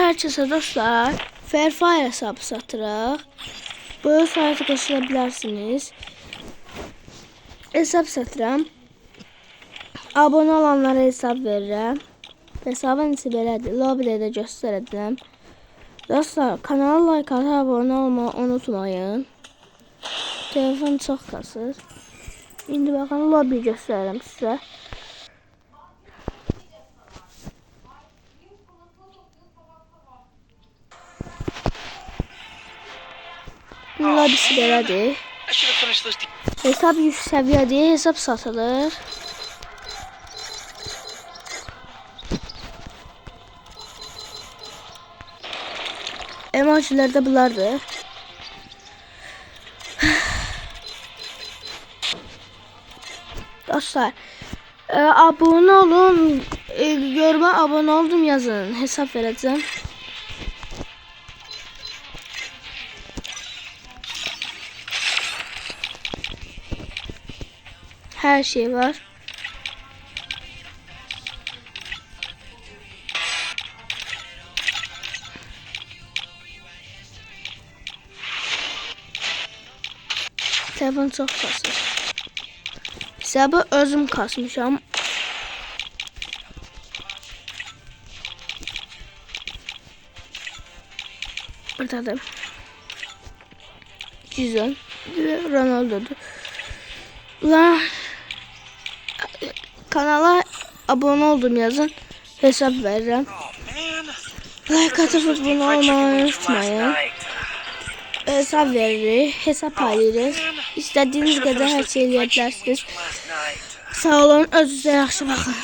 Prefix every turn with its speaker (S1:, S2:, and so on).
S1: Hər kəsə dostlar, Fairfire hesabı satırıq. Bu sayta qoşula bilərsiniz. Hesab satıram. Abone olanlara hesab verirəm. Hesabın içi belədir. Lobby'də də göstərəcəm. Dostlar, kanala like atıp abone olmayı unutmayın. Telefon çox kasır. İndi baxın, lobby göstərirəm sizə. Lobby'si belədir. Hesab 100 səviyyədir, hesab satılır. Emojiler de bunlardır. Dostlar, abone olun. Yoruma abone oldum yazın. Hesap vereceğim. Her şey var. Telefon çok kasır. Hesabı özüm kasmışam. Buradadır. Güzel. Ronaldo'dur. Ulan kanala abone oldum yazın. Hesap veririm. Like atıp abone olmayı unutmayın. Hesap veririz, hesap alırız. İstediğiniz kadar her şeyi yapabilirsiniz. Sağ olun, özünüze yaxşı baxın.